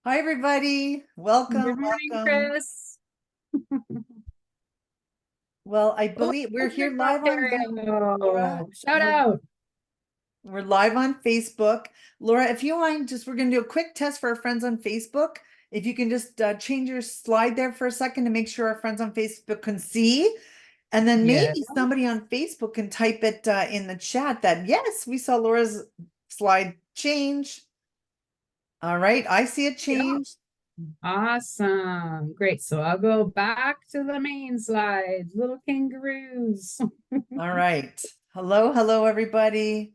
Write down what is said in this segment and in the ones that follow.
Hi, everybody. Welcome, Good morning, welcome. Chris. Well, I Oh, believe we're here Patrick live on Laura. Ontario. Shout We're, out. we're live on Facebook. Laura, if you mind, we're going to do a quick test for our friends on Facebook. If you can just change your slide there for a second to make sure our friends on Facebook can see. And then Yeah. maybe somebody on Facebook can type it in the chat that, yes, we saw Laura's slide change. All right, I see it Yeah. change. Awesome. Great. So I'll go back to the main slide. Little kangaroos. All right. Hello, hello, everybody.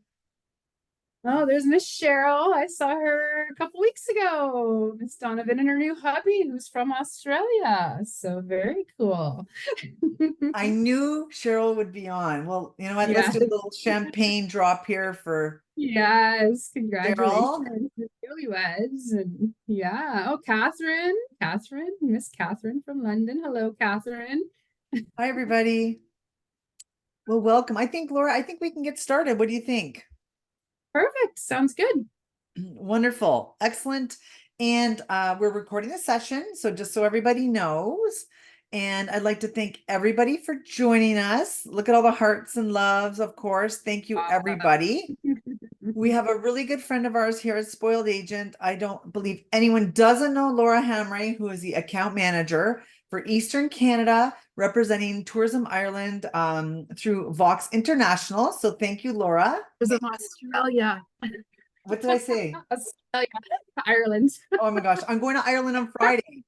Oh, there's Miss Cheryl. I saw her a couple weeks ago. Miss Donovan and her new hubby, who's from Australia. So very cool. I knew Cheryl would be on. Well, you know what? Let's Yeah. do a little champagne drop here for Yes, Cheryl. congratulations to newlyweds. And yeah. Oh, Catherine, Miss Catherine from London. Hello, Catherine. Hi, everybody. Well, welcome. Laura, I think we can get started. What do you think? Perfect. Sounds good. Wonderful. Excellent. And we're recording the session. So just so everybody knows, and I'd like to thank everybody for joining us. Look at all the hearts and loves, of course. Thank you, everybody. We have a really good friend of ours here at Spoiled Agent. I don't believe anyone doesn't know Laura Hamray, who is the account manager for Eastern Canada, representing Tourism Ireland through Vox International. So thank you, Laura. From Australia. What did I say? Australia, Ireland. Oh my gosh, I'm going to Ireland on Friday.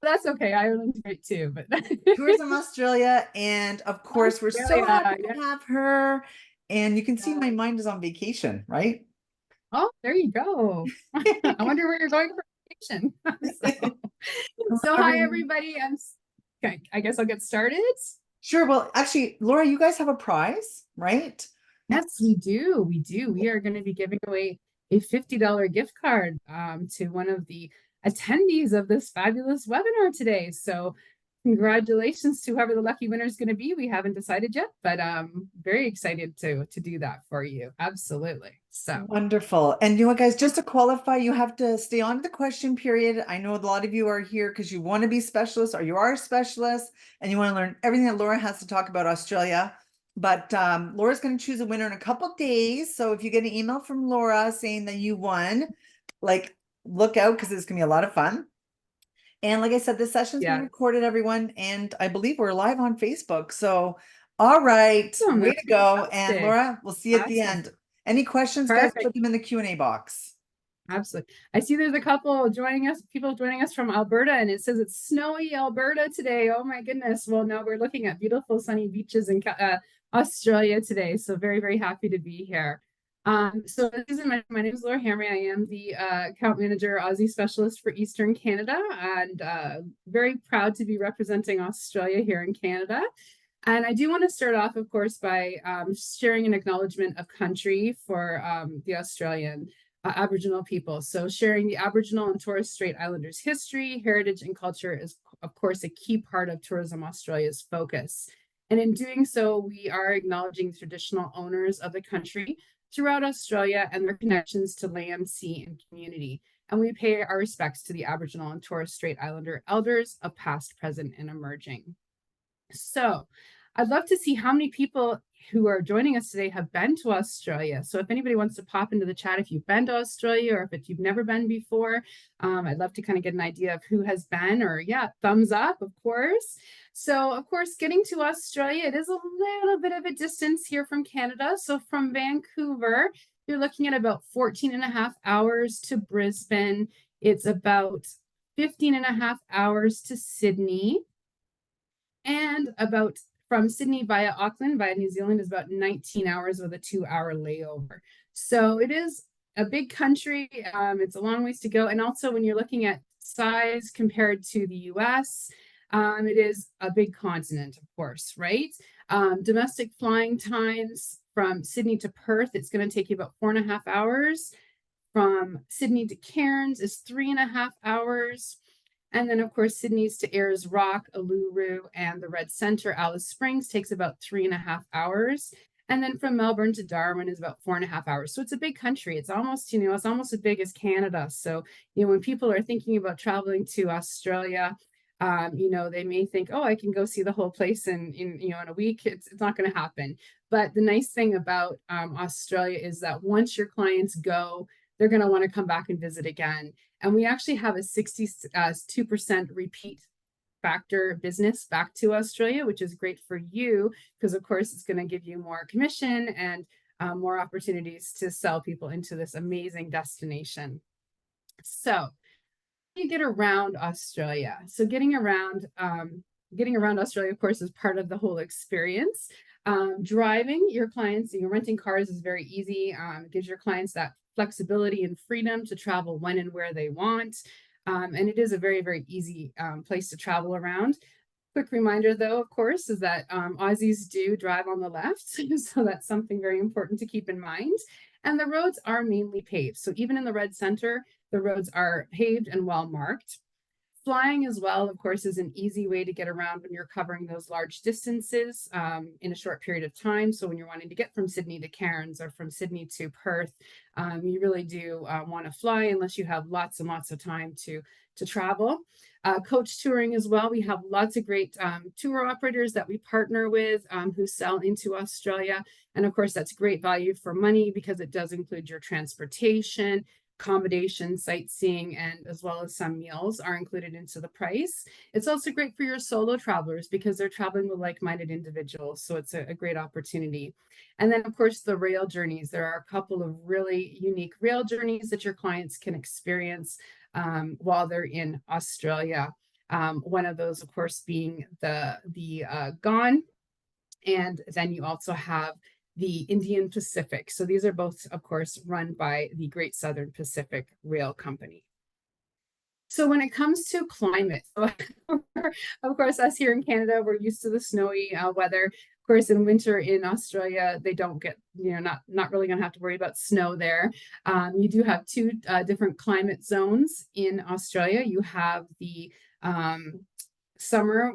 That's okay. Ireland's great too, but Tourism Australia. And of course, we're so Australia. happy Yeah. to have her. And you can see Yeah. my mind is on vacation, right? Oh, there you go. I wonder where you're going for vacation. So, so hi Everyone. everybody. Okay. I guess I'll get started. Sure. Well, actually, Laura, you guys have a prize, right? Yes, we do. We do. We are going to be giving away a $50 gift card to one of the attendees of this fabulous webinar today. So congratulations to whoever the lucky winner is going to be. We haven't decided yet, but very excited to do that for you. Absolutely. So Wonderful. And you know what, guys, just to qualify, you have to stay on the question period. I know a lot of you are here because you want to be specialists or you are a specialist and you want to learn everything that Laura has to talk about Australia. But Laura's going to choose a winner in a couple of days. So if you get an email from Laura saying that you won, like look out because it's going to be a lot of fun. And like I said, this session's being yeah. recorded, everyone. And I believe we're live on Facebook. So, all right, Awesome. way That's to go. And fantastic. Laura, we'll see you at the Awesome. end. Any questions, guys, Perfect. put them in the Q&A box. Absolutely. I see there's a couple joining us, people joining us from Alberta, and it says it's snowy Alberta today. Oh my goodness. Well, now we're looking at beautiful sunny beaches in Australia today. So very, very happy to be here. So my name is Laura Hamry. I am the account manager, Aussie Specialist for Eastern Canada, and very proud to be representing Australia here in Canada. And I do want to start off, of course, by sharing an acknowledgement of country for the Australian Aboriginal people. So sharing the Aboriginal and Torres Strait Islanders history, heritage, and culture is, of course, a key part of Tourism Australia's focus. And in doing so, we are acknowledging traditional owners of the country throughout Australia and their connections to land, sea, and community. And we pay our respects to the Aboriginal and Torres Strait Islander elders of past, present, and emerging. So I'd love to see how many people who are joining us today have been to Australia. So if anybody wants to pop into the chat, if you've been to Australia or if you've never been before, I'd love to kind of get an idea of who has been, or yeah, thumbs up, of course. So of course, getting to Australia, it is a little bit of a distance here from Canada. So from Vancouver, you're looking at about 14 and a half hours to Brisbane. It's about 15 and a half hours to Sydney, and about from Sydney via Auckland via New Zealand is about 19 hours with a 2-hour layover. So it is a big country. It's a long ways to go. And also when you're looking at size compared to the US, it is a big continent, of course, right? Domestic flying times from Sydney to Perth, it's going to take you about 4.5 hours. From Sydney to Cairns is 3.5 hours. And then, of course, Sydney's to Ayers Rock, Uluru, and the Red Center, Alice Springs takes about 3.5 hours. And then from Melbourne to Darwin is about 4.5 hours. So it's a big country. It's almost, it's almost as big as Canada. So, when people are thinking about traveling to Australia, they may think, oh, I can go see the whole place in a week. It's not going to happen. But the nice thing about Australia is that once your clients go, they're going to want to come back and visit again. And we actually have a 62% repeat factor business back to Australia, which is great for you because, of course, it's going to give you more commission and more opportunities to sell people into this amazing destination. So, you get around Australia. So getting around Australia, of course, is part of the whole experience. Driving your clients, renting cars is very easy. It gives your clients that flexibility and freedom to travel when and where they want. And it is a very, very easy place to travel around. Quick reminder, though, of course, is that Aussies do drive on the left. So that's something very important to keep in mind. And the roads are mainly paved. So even in the red center, the roads are paved and well marked. Flying as well, of course, is an easy way to get around when you're covering those large distances in a short period of time. So when you're wanting to get from Sydney to Cairns or from Sydney to Perth, you really do want to fly unless you have lots and lots of time to travel. Coach touring as well. We have lots of great tour operators that we partner with who sell into Australia. And of course, that's great value for money because it does include your transportation, accommodation, sightseeing, and as well as some meals are included into the price. It's also great for your solo travelers because they're traveling with like-minded individuals. So it's a great opportunity. And then, of course, the rail journeys. There are a couple of really unique rail journeys that your clients can experience while they're in Australia. One of those, of course, being the Gone. And then you also have the Indian Pacific. So these are both, of course, run by the Great Southern Pacific Rail Company. So when it comes to climate, of course, us here in Canada, we're used to the snowy weather. Of course, in winter in Australia, they don't get, not really going to have to worry about snow there. You do have two different climate zones in Australia. You have the summer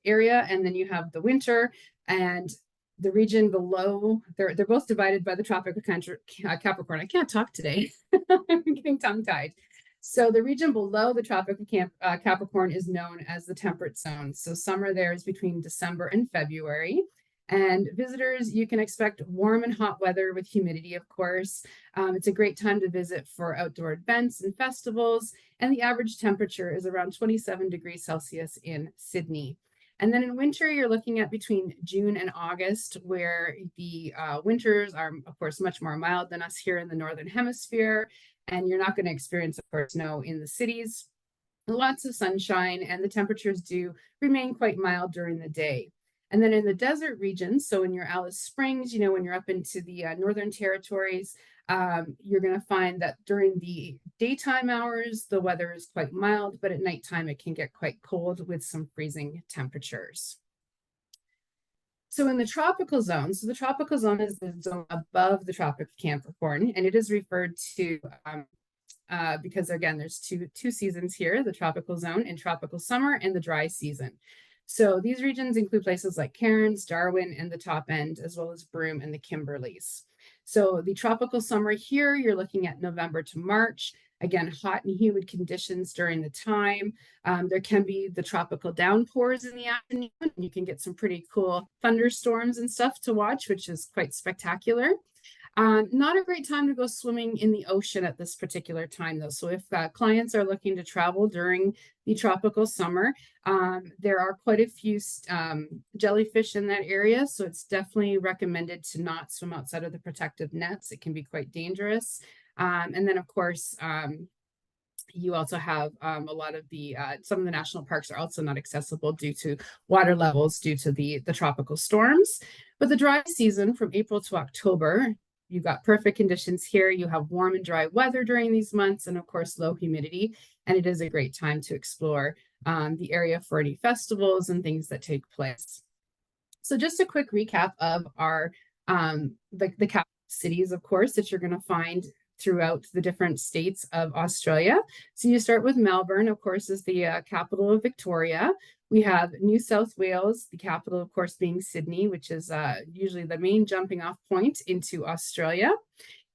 area, and then you have the winter. And the region below, they're both divided by the Tropic of Capricorn. I can't talk today. I'm getting tongue-tied. So the region below the Tropic of Capricorn is known as the temperate zone. So summer there is between December and February. And visitors, you can expect warm and hot weather with humidity, of course. It's a great time to visit for outdoor events and festivals. And the average temperature is around 27 degrees Celsius in Sydney. And then in winter, you're looking at between June and August, where the winters are, of course, much more mild than us here in the Northern Hemisphere. And you're not going to experience, of course, snow in the cities. Lots of sunshine, and the temperatures do remain quite mild during the day. And then in the desert regions, so in your Alice Springs, when you're up into the Northern Territories, you're going to find that during the daytime hours, the weather is quite mild, but at nighttime, it can get quite cold with some freezing temperatures. So in the tropical zone, so the tropical zone is the zone above the Tropic of Capricorn, and it is referred to because, again, there's two seasons here, the tropical zone and tropical summer and the dry season. So these regions include places like Cairns, Darwin, and the top end, as well as Broome and the Kimberleys. So the tropical summer here, you're looking at November to March. Again, hot and humid conditions during the time. There can be the tropical downpours in the afternoon. You can get some pretty cool thunderstorms and stuff to watch, which is quite spectacular. Not a great time to go swimming in the ocean at this particular time, though. So if clients are looking to travel during the tropical summer, there are quite a few jellyfish in that area. So it's definitely recommended to not swim outside of the protective nets. It can be quite dangerous. And then, of course, you also have a lot of some of the national parks are also not accessible due to water levels due to the tropical storms. But the dry season from April to October, you've got perfect conditions here. You have warm and dry weather during these months, and of course, low humidity. And it is a great time to explore the area for any festivals and things that take place. So just a quick recap of our the capital cities, of course, that you're going to find throughout the different states of Australia. So you start with Melbourne, of course, is the capital of Victoria. We have New South Wales, the capital, of course, being Sydney, which is usually the main jumping off point into Australia.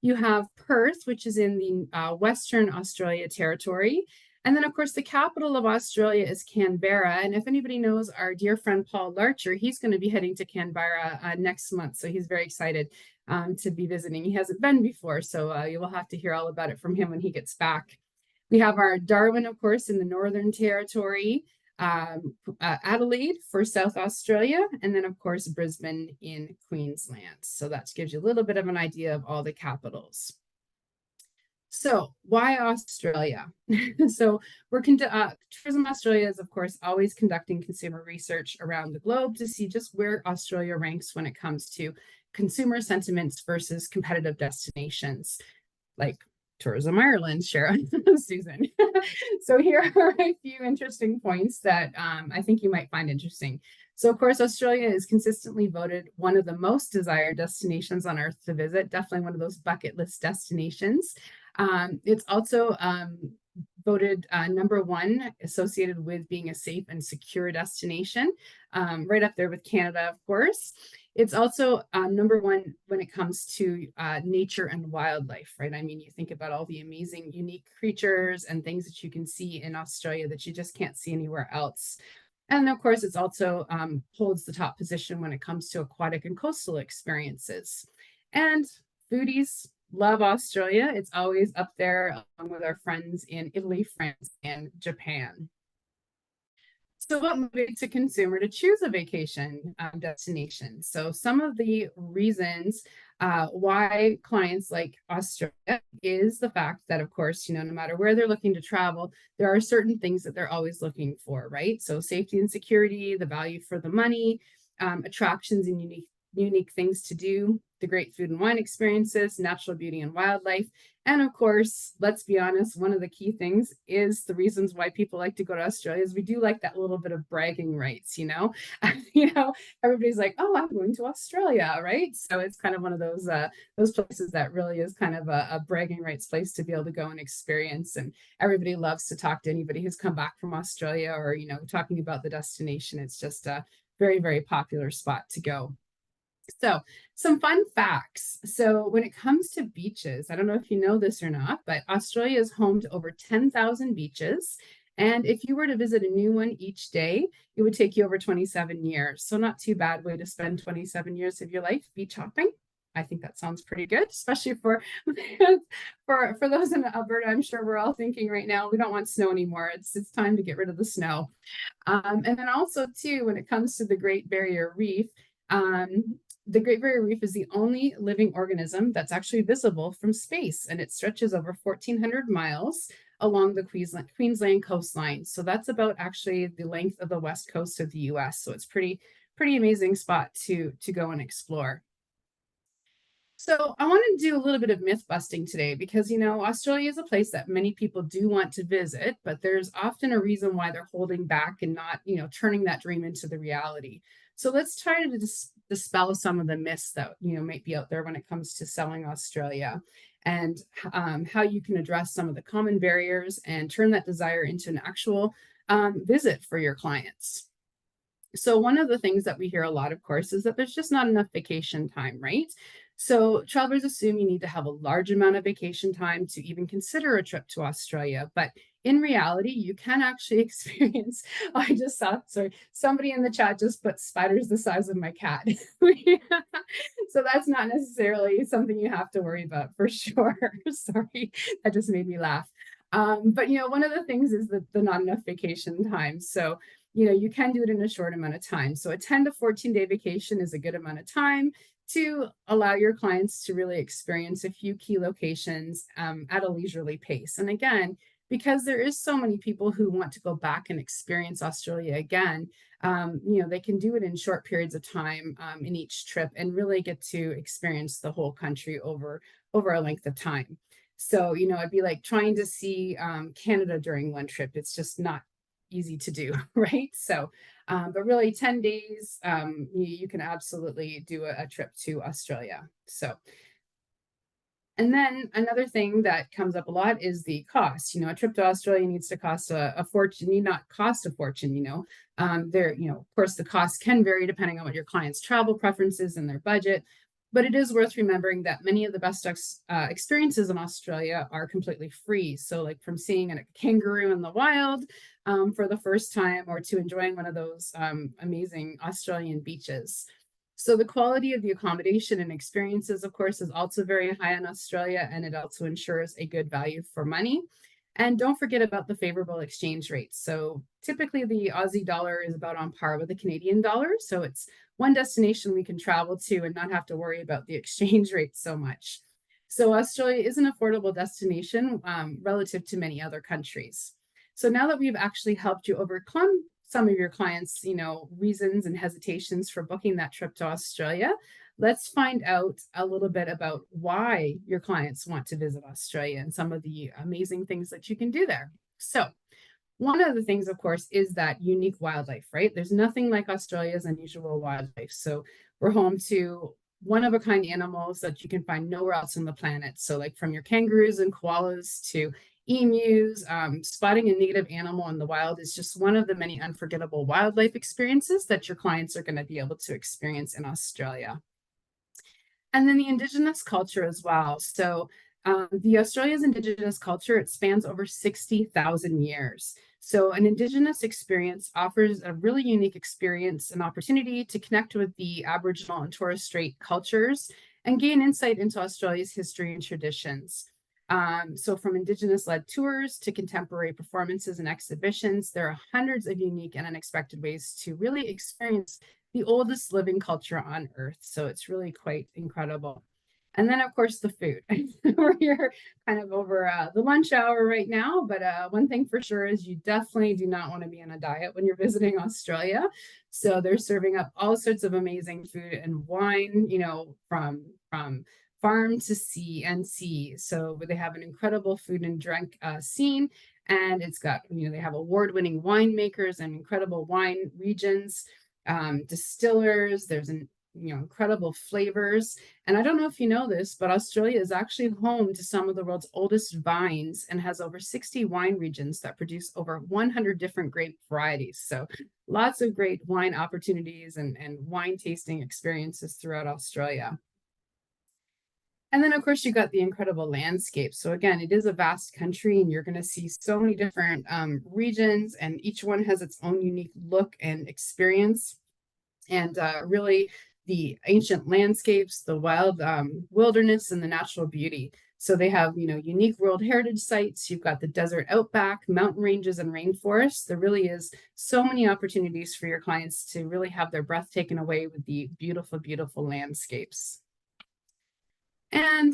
You have Perth, which is in the Western Australia territory. And then, of course, the capital of Australia is Canberra. And if anybody knows our dear friend Paul Larcher, he's going to be heading to Canberra next month. So he's very excited to be visiting. He hasn't been before, so you will have to hear all about it from him when he gets back. We have our Darwin, of course, in the Northern Territory, Adelaide for South Australia, and then, of course, Brisbane in Queensland. So that gives you a little bit of an idea of all the capitals. So why Australia? So Tourism Australia is, of course, always conducting consumer research around the globe to see just where Australia ranks when it comes to consumer sentiments versus competitive destinations like Tourism Ireland, Sharon, Susan. So here are a few interesting points that I think you might find interesting. So, of course, Australia is consistently voted one of the most desired destinations on Earth to visit, definitely one of those bucket list destinations. It's also voted #1 associated with being a safe and secure destination, right up there with Canada, of course. It's also #1 when it comes to nature and wildlife, right? I mean, you think about all the amazing, unique creatures and things that you can see in Australia that you just can't see anywhere else. And of course, it's also holds the top position when it comes to aquatic and coastal experiences. And foodies love Australia. It's always up there along with our friends in Italy, France, and Japan. So what motivates a consumer to choose a vacation destination? So some of the reasons why clients like Australia is the fact that, of course, no matter where they're looking to travel, there are certain things that they're always looking for, right? So safety and security, the value for the money, attractions and unique things to do, the great food and wine experiences, natural beauty and wildlife. And of course, let's be honest, one of the key things is the reasons why people like to go to Australia is we do like that little bit of bragging rights, everybody's like, oh, I'm going to Australia, right? So it's kind of one of those places that really is kind of a bragging rights place to be able to go and experience. And everybody loves to talk to anybody who's come back from Australia or, talking about the destination. It's just a very, very popular spot to go. So, some fun facts. So, when it comes to beaches, I don't know if you know this or not, but Australia is home to over 10,000 beaches. And if you were to visit a new one each day, it would take you over 27 years. So, not too bad way to spend 27 years of your life beach hopping. I think that sounds pretty good, especially for those in Alberta. I'm sure we're all thinking right now we don't want snow anymore. It's time to get rid of the snow. And then also too, when it comes to the Great Barrier Reef, the Great Barrier Reef is the only living organism that's actually visible from space, and it stretches over 1,400 miles along the Queensland coastline. So that's about actually the length of the west coast of the US. So it's pretty amazing spot to go and explore. So I want to do a little bit of myth busting today because, Australia is a place that many people do want to visit, but there's often a reason why they're holding back and not, turning that dream into the reality. So let's try to dispel some of the myths that, might be out there when it comes to selling Australia and how you can address some of the common barriers and turn that desire into an actual visit for your clients. So one of the things that we hear a lot, of course, is that there's just not enough vacation time, right? So travelers assume you need to have a large amount of vacation time to even consider a trip to Australia. But in reality, you can actually experience, I just saw, sorry, somebody in the chat just put spiders the size of my cat. So that's not necessarily something you have to worry about for sure. Sorry, that just made me laugh. But, one of the things is the not enough vacation time. So, you can do it in a short amount of time. So a 10 to 14-day vacation is a good amount of time to allow your clients to really experience a few key locations at a leisurely pace. And again, because there is so many people who want to go back and experience Australia again, they can do it in short periods of time in each trip and really get to experience the whole country over a length of time. So, it'd be like trying to see Canada during one trip. It's just not easy to do, right? So, but really 10 days, you can absolutely do a trip to Australia. So And then another thing that comes up a lot is the cost. A trip to Australia needs to cost a fortune, need not cost a fortune, there, of course, the cost can vary depending on what your client's travel preferences and their budget. But it is worth remembering that many of the best experiences in Australia are completely free. So, like from seeing a kangaroo in the wild for the first time, or to enjoying one of those amazing Australian beaches. So the quality of the accommodation and experiences, of course, is also very high in Australia, and it also ensures a good value for money. And don't forget about the favorable exchange rates. So typically the Aussie dollar is about on par with the Canadian dollar. So it's one destination we can travel to and not have to worry about the exchange rate so much. So Australia is an affordable destination relative to many other countries. So now that we've actually helped you overcome some of your clients, reasons and hesitations for booking that trip to Australia, let's find out a little bit about why your clients want to visit Australia and some of the amazing things that you can do there. So, one of the things, of course, is that unique wildlife, right? There's nothing like Australia's unusual wildlife. So, we're home to one of a kind animals that you can find nowhere else on the planet. So, like from your kangaroos and koalas to emus, spotting a native animal in the wild is just one of the many unforgettable wildlife experiences that your clients are going to be able to experience in Australia. And then the Indigenous culture as well. So the Australia's Indigenous culture, it spans over 60,000 years. So an Indigenous experience offers a really unique experience, an opportunity to connect with the Aboriginal and Torres Strait cultures and gain insight into Australia's history and traditions. So from Indigenous-led tours to contemporary performances and exhibitions, there are hundreds of unique and unexpected ways to really experience the oldest living culture on Earth. So it's really quite incredible. And then, of course, the food. We're here kind of over the lunch hour right now, but one thing for sure is you definitely do not want to be on a diet when you're visiting Australia. So they're serving up all sorts of amazing food and wine, from farm to sea and sea. So they have an incredible food and drink scene. And it's got, they have award-winning winemakers and incredible wine regions, distillers. There's an incredible flavors. And I don't know if you know this, but Australia is actually home to some of the world's oldest vines and has over 60 wine regions that produce over 100 different grape varieties. So lots of great wine opportunities and wine tasting experiences throughout Australia. And then, of course, you got the incredible landscape. So again, it is a vast country, and you're going to see so many different regions, and each one has its own unique look and experience. And really, the ancient landscapes, the wild wilderness, and the natural beauty. So they have, unique World Heritage sites. You've got the desert outback, mountain ranges, and rainforests. There really is so many opportunities for your clients to really have their breath taken away with the beautiful, beautiful landscapes. And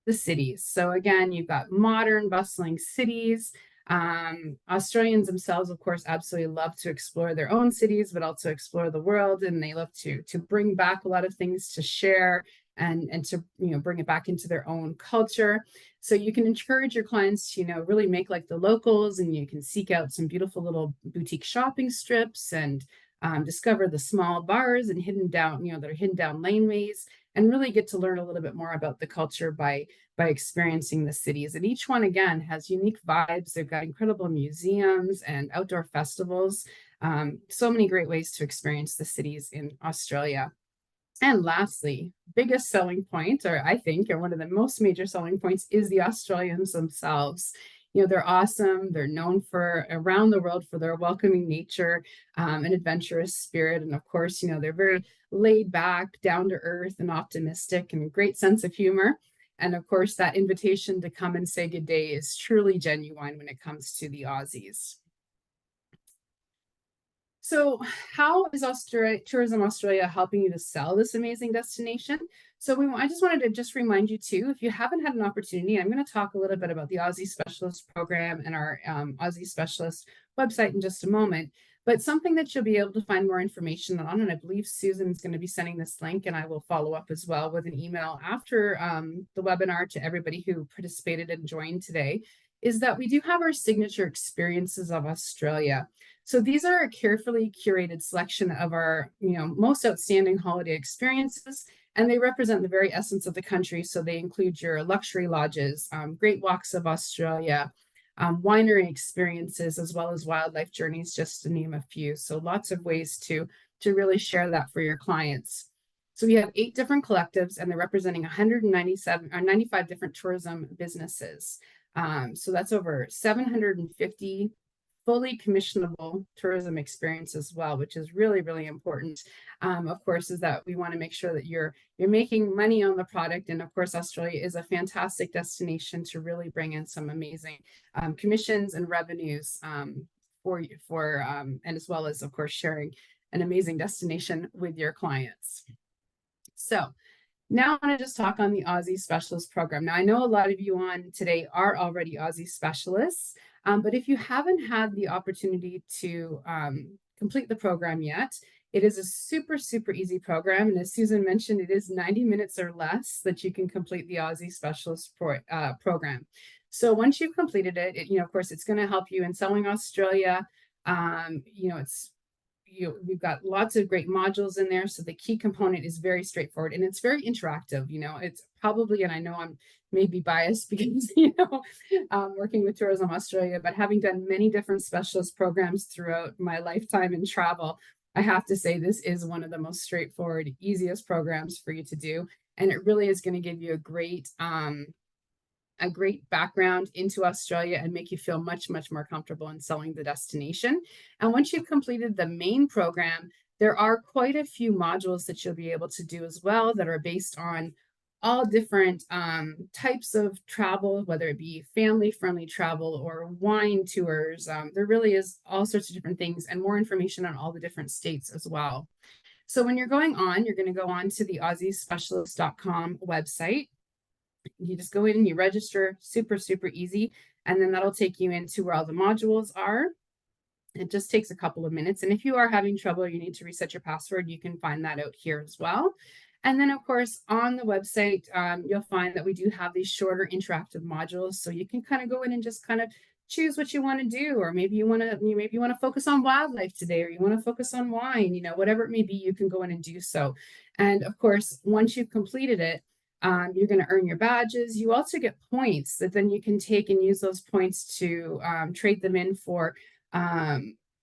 the cities. So again, you've got modern, bustling cities. Australians themselves, of course, absolutely love to explore their own cities, but also explore the world, and they love to bring back a lot of things to share and to bring it back into their own culture. So you can encourage your clients to really make like the locals, and you can seek out some beautiful little boutique shopping strips and discover the small bars and hidden down that are hidden down laneways, and really get to learn a little bit more about the culture by experiencing the cities. And each one, again, has unique vibes. They've got incredible museums and outdoor festivals. So many great ways to experience the cities in Australia. And lastly, biggest selling point, or I think, or one of the most major selling points, is the Australians themselves. They're awesome. They're known for around the world for their welcoming nature and adventurous spirit. And of course, they're very laid back, down to earth, and optimistic, and great sense of humor. And of course, that invitation to come and say good day is truly genuine when it comes to the Aussies. So how is Tourism Australia helping you to sell this amazing destination? So I just wanted to just remind you too, if you haven't had an opportunity, I'm going to talk a little bit about the Aussie Specialist Program and our Aussie Specialist website in just a moment. But something that you'll be able to find more information on, and I believe Susan's going to be sending this link, and I will follow up as well with an email after the webinar to everybody who participated and joined today, is that we do have our signature experiences of Australia. So these are a carefully curated selection of our most outstanding holiday experiences, And they represent the very essence of the country. So they include your luxury lodges, great walks of Australia, winery experiences, as well as wildlife journeys, just to name a few. So lots of ways to really share that for your clients. So we have 8 different collectives, and they're representing 197 or 95 different tourism businesses. So that's over 750 fully commissionable tourism experience as well, which is really, really important. Of course, is that we want to make sure that you're making money on the product. And of course, Australia is a fantastic destination to really bring in some amazing commissions and revenues and as well as, of course, sharing an amazing destination with your clients. So now I want to just talk on the Aussie Specialist Program. Now, I know a lot of you on today are already Aussie Specialists, but if you haven't had the opportunity to complete the program yet, it is a super, super easy program. And as Susan mentioned, it is 90 minutes or less that you can complete the Aussie Specialist Program. So once you've completed it, of course, it's going to help you in selling Australia. We've got lots of great modules in there. So the key component is very straightforward and it's very interactive. It's probably, and I know I'm maybe biased because, working with Tourism Australia, but having done many different specialist programs throughout my lifetime in travel, I have to say this is one of the most straightforward, easiest programs for you to do. And it really is going to give you a great background into Australia and make you feel much, much more comfortable in selling the destination. And once you've completed the main program, there are quite a few modules that you'll be able to do as well that are based on all different types of travel, whether it be family-friendly travel or wine tours. There really is all sorts of different things and more information on all the different states as well. So when you're going on, you're going to go on to the aussiespecialist.com website. You just go in and you register, super, super easy. And then that'll take you into where all the modules are. It just takes a couple of minutes. And if you are having trouble, you need to reset your password, you can find that out here as well. And then, of course, on the website, you'll find that we do have these shorter interactive modules. So you can kind of go in and just kind of choose what you want to do, or maybe you want to focus on wildlife today, or you want to focus on wine, whatever it may be, you can go in and do so. And of course, once you've completed it, you're going to earn your badges. You also get points that then you can take and use those points to trade them in for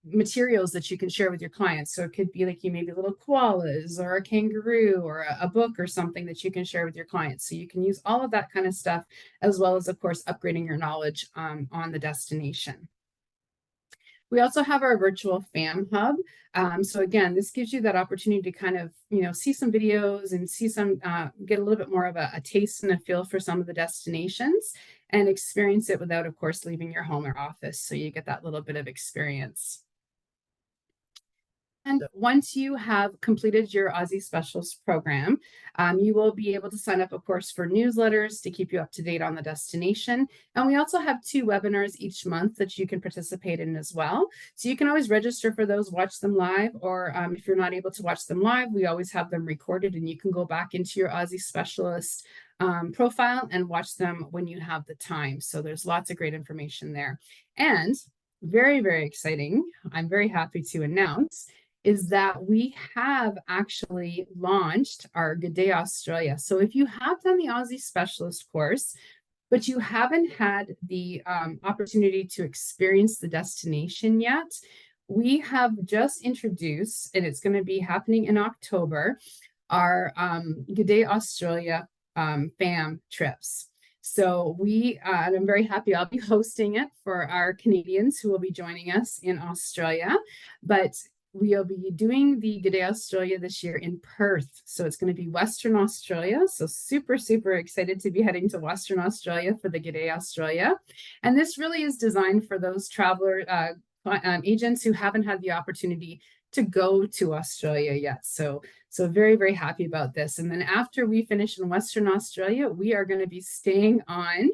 materials that you can share with your clients. So it could be like maybe little koalas or a kangaroo or a book or something that you can share with your clients. So you can use all of that kind of stuff, as well as, of course, upgrading your knowledge on the destination. We also have our virtual FAM hub. So again, this gives you that opportunity to kind of, see some videos and see get a little bit more of a taste and a feel for some of the destinations and experience it without, of course, leaving your home or office. So you get that little bit of experience. And once you have completed your Aussie Specialist Program, you will be able to sign up, of course, for newsletters to keep you up to date on the destination. And we also have 2 webinars each month that you can participate in as well. So you can always register for those, watch them live, or if you're not able to watch them live, we always have them recorded and you can go back into your Aussie Specialist profile and watch them when you have the time. So there's lots of great information there. And very, very exciting, I'm very happy to announce, is that we have actually launched our Good Day Australia. So if you have done the Aussie Specialist course, but you haven't had the opportunity to experience the destination yet, we have just introduced, and it's going to be happening in October, our Good Day Australia FAM trips. So and I'm very happy I'll be hosting it for our Canadians who will be joining us in Australia, but we'll be doing the Good Day Australia this year in Perth. So it's going to be Western Australia. So super, super excited to be heading to Western Australia for the Good Day Australia. And this really is designed for those traveler agents who haven't had the opportunity to go to Australia yet. So very, very happy about this. And then after we finish in Western Australia, we are going to be staying on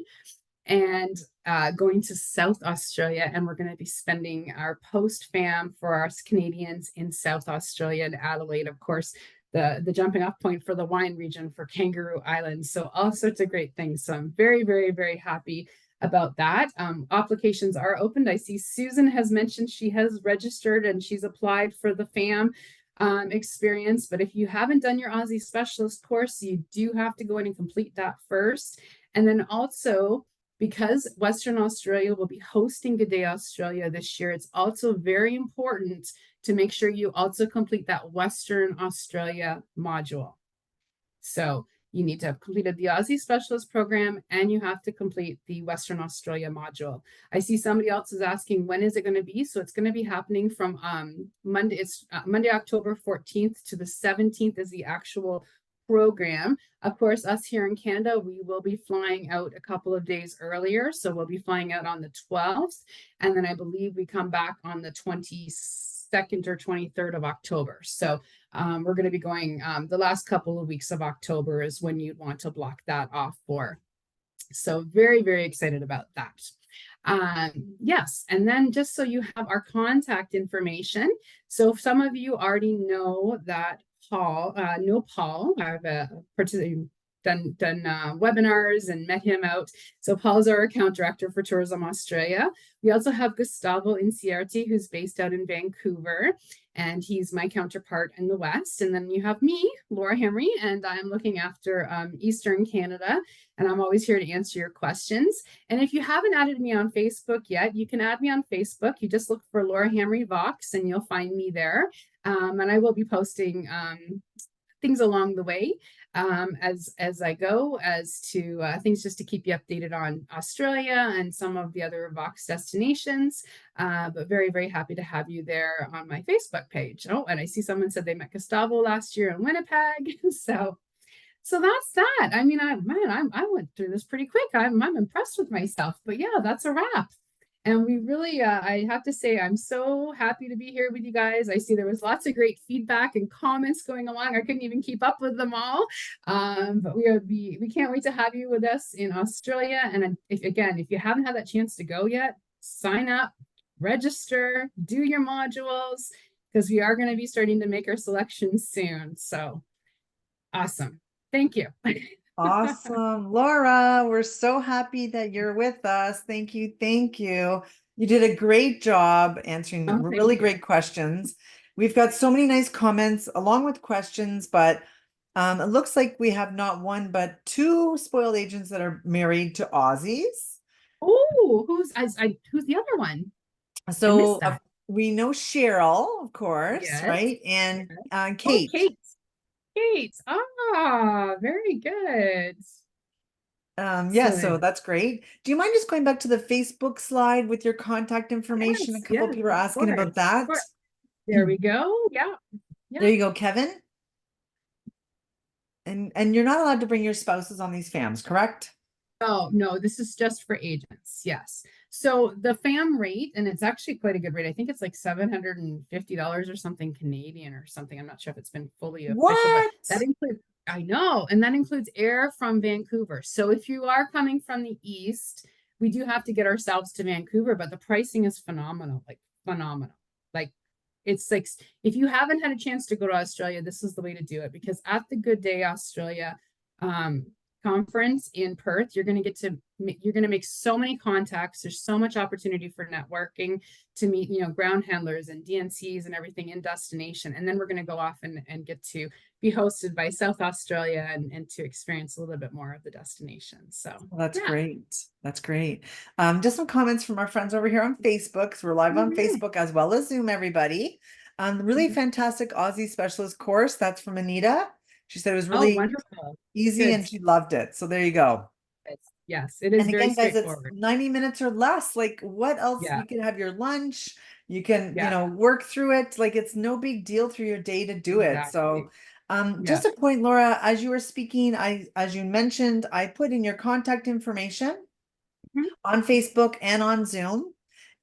and going to South Australia, and we're going to be spending our post-FAM for us Canadians in South Australia and Adelaide, of course, the jumping off point for the wine region for Kangaroo Island. So all sorts of great things. So I'm very, very, very happy about that. Applications are opened. I see Susan has mentioned she has registered and she's applied for the FAM. experience. But if you haven't done your Aussie Specialist course, you do have to go in and complete that first. And then also, because Western Australia will be hosting Good Day Australia this year, it's also very important to make sure you also complete that Western Australia module. So you need to have completed the Aussie Specialist Program and you have to complete the Western Australia module. I see somebody else is asking, when is it going to be? So it's going to be happening from Monday. It's Monday, October 14th to the 17th is the actual program. Of course, us here in Canada, we will be flying out a couple of days earlier. So we'll be flying out on the 12th. And then I believe we come back on the 22nd or 23rd of October. So we're going to be going the last couple of weeks of October is when you'd want to block that off for. So very, very excited about that. Yes, and then just so you have our contact information. So some of you already know that Paul, I've done webinars and met him out. So Paul's our account director for Tourism Australia. We also have Gustavo Incierti, who's based out in Vancouver, and he's my counterpart in the West. And then you have me, Laura Henry, and I'm looking after Eastern Canada, and I'm always here to answer your questions. And if you haven't added me on Facebook yet, you can add me on Facebook. You just look for Laura Henry Vox and you'll find me there. And I will be posting things along the way as I go, as to things just to keep you updated on Australia and some of the other Vox destinations. But very, very happy to have you there on my Facebook page. Oh, and I see someone said they met Gustavo last year in Winnipeg. So that's that. I mean, I went through this pretty quick. I'm impressed with myself. But yeah, that's a wrap. And we really, I have to say, I'm so happy to be here with you guys. I see there was lots of great feedback and comments going along. I couldn't even keep up with them all. But we can't wait to have you with us in Australia. And if you haven't had that chance to go yet, sign up, register, do your modules, because we are going to be starting to make our selections soon. So awesome. Thank you. Awesome. Laura, we're so happy that you're with us. Thank you. Thank you. You did a great job answering really great questions. We've got so many nice comments along with questions, but it looks like we have not one, but two spoiled agents that are married to Aussies. Oh, who's the other one? So we know Cheryl, of course, yes. right? And Kate. Kate. Kate. Ah, very good. Yeah, so that's great. Do you mind just going back to the Facebook slide with your contact information? Yes, A couple people are asking about that. There we go. Yeah. There you go, Kevin. And you're not allowed to bring your spouses on these FAMs, correct? Oh, no, this is just for agents. Yes. So the FAM rate, and it's actually quite a good rate. I think it's like $750 or something Canadian or something. I'm not sure if it's been fully official, but that includes, I know, and that includes air from Vancouver. So if you are coming from the East, we do have to get ourselves to Vancouver, but the pricing is phenomenal, like phenomenal. Like it's like, if you haven't had a chance to go to Australia, this is the way to do it, because at the Good Day Australia, conference in Perth, you're going to make so many contacts. There's so much opportunity for networking, to meet, ground handlers and DNCs and everything in destination. And then we're going to go off and get to be hosted by South Australia and to experience a little bit more of the destination. So that's great. That's great. Just some comments from our friends over here on Facebook. So we're live on Facebook as well as Zoom, everybody. Really fantastic Aussie Specialist course. That's from Anita. She said it was really wonderful, easy, and she loved it. So there you go. Yes, it is. And again, guys, it's 90 minutes or less. Like, what else? Yeah. You can have your lunch. You can, work through it. Like, it's no big deal through your day to do it. So just a point, Laura, as you were speaking, as you mentioned, I put in your contact information on Facebook and on Zoom.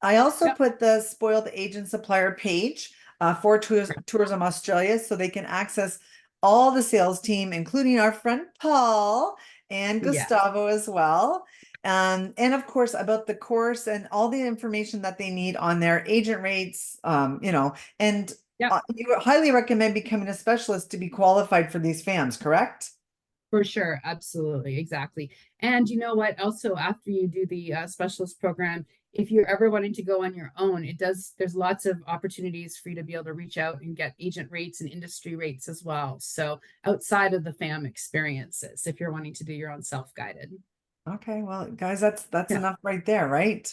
I also put the Spoiled Agent Supplier page for Tourism Australia, so they can access all the sales team, including our friend Paul and Gustavo as well. And of course, about the course and all the information that they need on their agent rates, and you highly recommend becoming a specialist to be qualified for these FAMs, correct? For sure, absolutely, exactly. And you know what? Also, after you do the specialist program, if you're ever wanting to go on your own, there's lots of opportunities for you to be able to reach out and get agent rates and industry rates as well. So outside of the FAM experiences, if you're wanting to do your own self-guided. Okay, well, guys, that's Yeah. enough right there, right?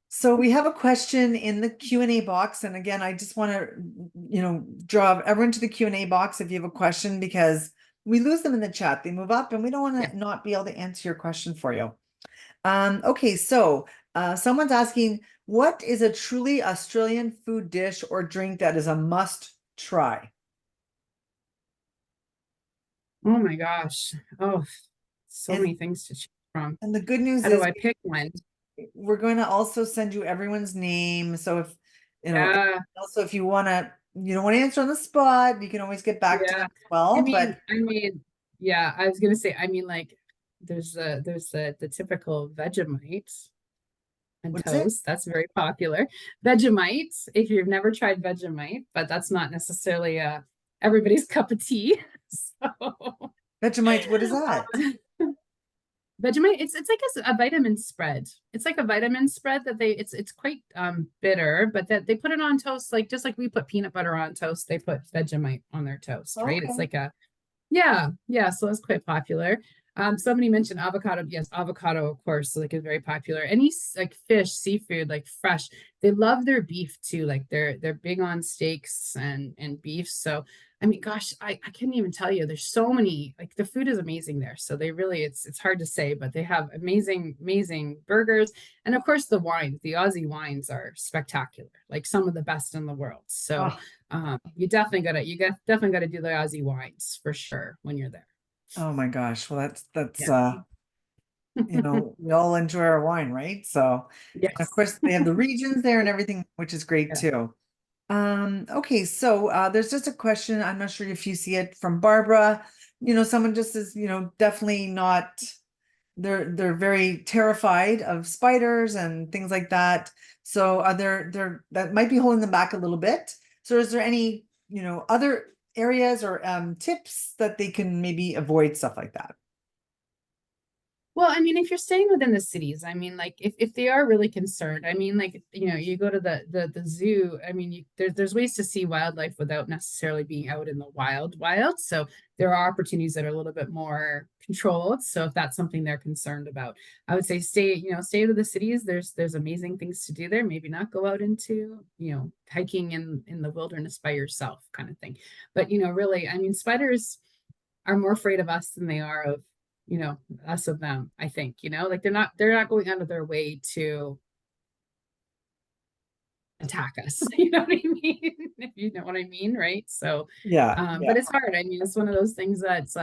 So we have a question in the Q&A box. And again, I just want to, draw everyone to the Q&A box if you have a question, because we lose them in the chat. They move up and we don't want Yeah. to not be able to answer your question for you. Okay, so someone's asking, what is a truly Australian food dish or drink that is a must try? Oh my gosh. Oh, so many And things to choose from. and the good news How do is I pick one? we're going to also send you everyone's name. So if, Yeah, also if you don't want to answer on the spot, you can always get back to them yeah. as well. But Yeah, I was gonna say, like there's the typical Vegemite and what is it? toast. That's very popular. Vegemite, if you've never tried Vegemite, but that's not necessarily everybody's cup of tea. So Vegemite, what is that? Vegemite, it's like a vitamin spread. It's like a vitamin spread that it's quite bitter, but that they put it on toast, like just like we put peanut butter on toast, they put Vegemite on their toast, right? It's Okay. like a yeah, yeah. So that's quite popular. Somebody mentioned avocado. Yes, avocado, of course, like is very popular. Any like fish, seafood, like fresh. They love their beef too. Like they're big on steaks and beef. So I mean, gosh, I couldn't even tell you. There's so many. Like the food is amazing there. So they really, it's hard to say, but they have amazing burgers, and of course the wines. The Aussie wines are spectacular. Like some of the best in the world. So Oh, definitely gotta do the Aussie wines for sure when you're there. oh my gosh. Well, that's Yeah. we all enjoy our wine, right? So, and of Yes. course they have the regions there and everything, which is great Yeah. too. Okay, so there's just a question. I'm not sure if you see it from Barbara. Someone just is, definitely not, they're very terrified of spiders and things like that. So are there that might be holding them back a little bit. So is there any, other areas or tips that they can maybe avoid stuff like that? Well, I mean, if you're staying within the cities, I mean, like if they are really concerned, I mean, like you go to the zoo. I mean, there's ways to see wildlife without necessarily being out in the wild. So there are opportunities that are a little bit more controlled. So if that's something they're concerned about, I would say stay out of the cities. There's amazing things to do there. Maybe not go out into hiking in the wilderness by yourself, kind of thing. But really, I mean, spiders are more afraid of us than they are of us of them. I think like they're not going out of their way to attack us. You know what I mean? If you know what I mean, right? So Yeah, yeah. but it's hard. I mean, it's one of those things that's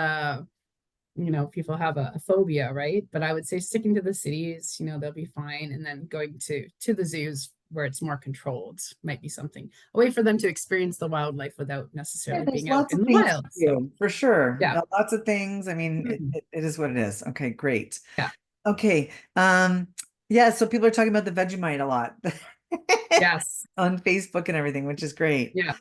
people have a phobia, right? But I would say sticking to the cities, they'll be fine, and then going to the zoos where it's more controlled might be something, a way for them to experience the wildlife without Yeah, necessarily there's being out lots in of the things to wild. So do for sure. yeah. Lots of things. I mean, it, Mhm. it, it is what it is. Okay, great. Yeah. Okay. Yeah, so people are talking about the Vegemite a lot Yes. on Facebook and everything, which is great. Yeah.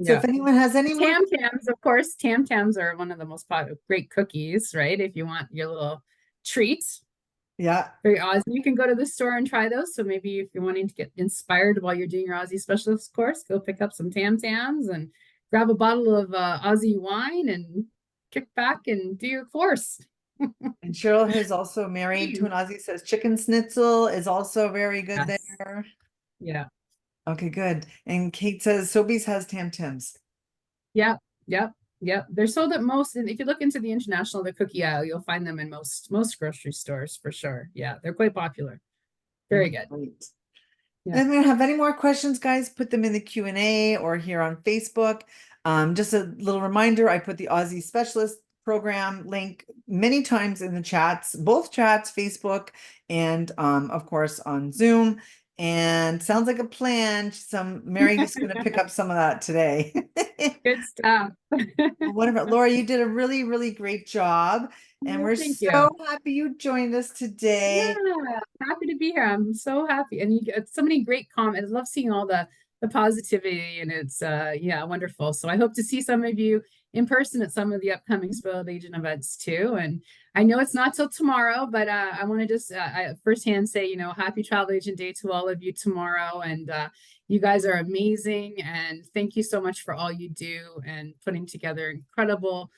So if Yeah. anyone has any more, Tam Tams, of course, Tam Tams are one of the most popular, great cookies, right? If you want your little treats, yeah, very Aussie. You can go to the store and try those. So maybe if you're wanting to get inspired while you're doing your Aussie specialist course, go pick up some Tam Tams and grab a bottle of Aussie wine and kick back and do your course. and Cheryl is also married to an Aussie, says chicken schnitzel is also very good Yes. there. Yeah. Okay, good. And Kate says Sobeys has Tam Tams. Yeah. Yep. Yep. They're sold at most, and if you look into the international, the cookie aisle, you'll find them in most grocery stores for sure. Yeah, they're quite popular. Very Okay, good. great. Yeah. And if you have any more questions, guys, put them in the Q&A or here on Facebook. Just a little reminder, I put the Aussie Specialist Program link many times in the chats, both chats, Facebook, and of course on Zoom. And sounds like a plan. Mary's going to pick up some of that today. Good stuff. Wonderful. Laura, you did a really, really great job. And Well, we're thank you. so happy you joined us today. Yeah, happy to be here. I'm so happy. And you get so many great comments. I love seeing all the positivity, and it's yeah, wonderful. So I hope to see some of you in person at some of the upcoming Spoiled Agent events too. And I know it's not till tomorrow, but I want to just firsthand say, happy Travel Agent Day to all of you tomorrow. And you guys are amazing. And thank you so much for all you do and putting together incredible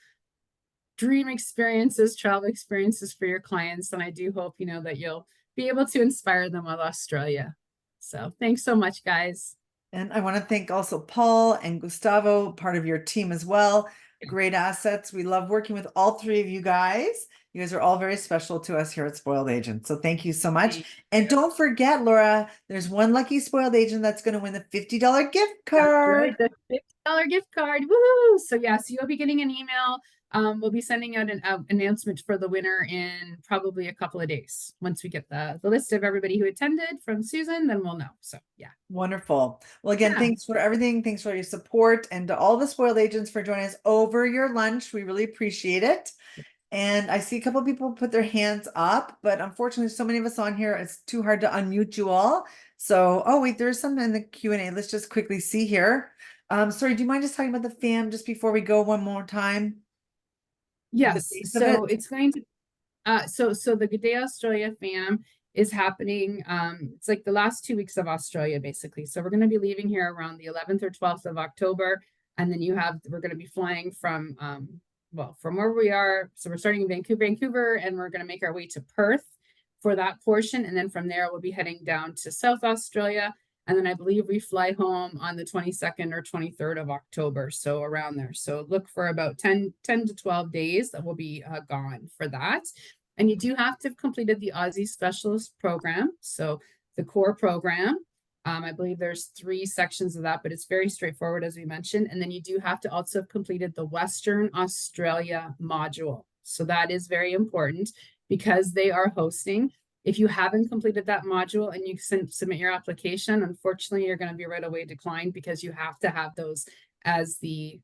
dream experiences, travel experiences for your clients. And I do hope, that you'll be able to inspire them with Australia. So thanks so much, guys. And I want to thank also Paul and Gustavo, part of your team as well. Great assets. We love working with all three of you guys. You guys are all very special to us here at Spoiled Agent. So thank you so much. And don't forget, Laura, there's one lucky Spoiled Agent that's going to win the $50 gift card. That's right, the $50 gift card. Woo! So you'll be getting an email. We'll be sending out an announcement for the winner in probably a couple of days. Once we get the list of everybody who attended from Susan, then we'll know. So yeah. Wonderful. Well, again, thanks for everything. Thanks for your support, and to all the Spoiled Agents for joining us over your lunch. We really appreciate it. And I see a couple of people put their hands up, but unfortunately, so many of us on here, it's too hard to unmute you all. So, oh wait, there's some in the Q&A. Let's just quickly see here. Sorry, do you mind just talking about the FAM just before we go one more time? Yes. So it's going to so the Good Day Australia FAM is happening. It's like the last 2 weeks of Australia, basically. So we're going to be leaving here around the 11th or 12th of October. And then we're going to be flying from from where we are. So we're starting in Vancouver, and we're going to make our way to Perth for that portion. And then from there, we'll be heading down to South Australia. And then I believe we fly home on the 22nd or 23rd of October. So around there. So look for about 10 to 12 days that will be gone for that. And you do have to have completed the Aussie Specialist Program. So the core program. I believe there's 3 sections of that, but it's very straightforward, as we mentioned. And then you do have to also have completed the Western Australia module. So that is very important because they are hosting. If you haven't completed that module and you submit your application, unfortunately, you're going to be right away declined because you have to have those as the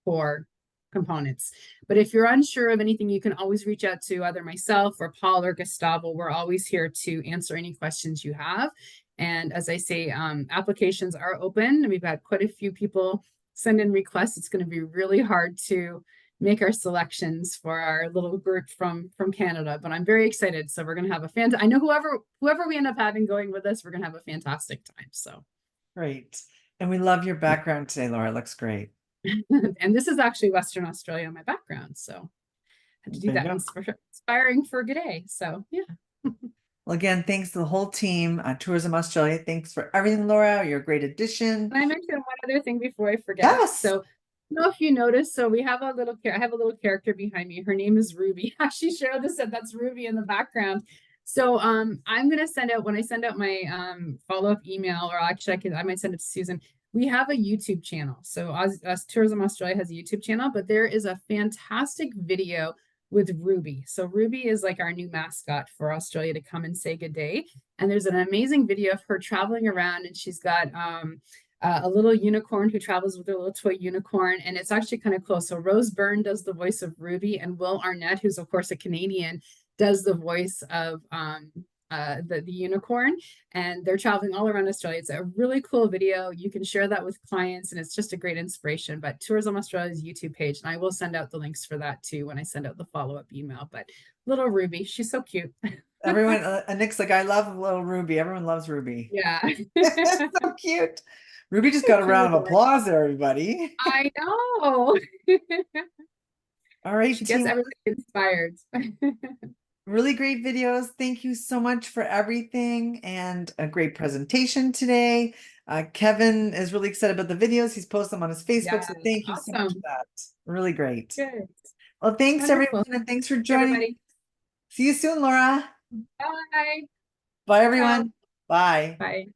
core components. But if you're unsure of anything, you can always reach out to either myself or Paul or Gustavo. We're always here to answer any questions you have. And as I say, applications are open. We've had quite a few people send in requests. It's going to be really hard to make our selections for our little group from Canada, but I'm very excited. So we're going to have I know whoever we end up having going with us, we're going to have a fantastic time. So great. And we love your background today, Laura. It looks great. And this is actually Western Australia in my background. So I had to do that inspiring for a good day. So yeah. Well, again, thanks to the whole team at Tourism Australia. Thanks for everything, Laura. You're a great addition. Can I mention one other thing before I forget? Yes. So I don't know if you noticed, so I have a little character behind me. Her name is Ruby. Actually, Cheryl just said that's Ruby in the background. So I'm gonna send out, when I send out my follow-up email, or actually I might send it to Susan. We have a YouTube channel. So Tourism Australia has a YouTube channel, but there is a fantastic video with Ruby. So Ruby is like our new mascot for Australia to come and say good day. And there's an amazing video of her traveling around, and she's got a little unicorn who travels with a little toy unicorn, and it's actually kind of cool. So Rose Byrne does the voice of Ruby, and Will Arnett, who's of course a Canadian, does the voice of the unicorn, and they're traveling all around Australia. It's a really cool video. You can share that with clients, and it's just a great inspiration. But Tourism Australia's YouTube page, and I will send out the links for that too when I send out the follow-up email. But little Ruby, she's so cute. Everyone, Nick's like, I love little Ruby. Everyone loves Ruby. Yeah. So cute. Ruby just got a round of applause there, everybody. I know. All right, she gets everybody inspired. Really great videos. Thank you so much for everything, and a great presentation today. Kevin is really excited about the videos. He's posted them on his Facebook. So thank you so much for that. Really great. Good. Well, thanks everyone, and thanks for joining. Everybody. See you soon, Laura. Bye. Bye, everyone. Bye. Bye.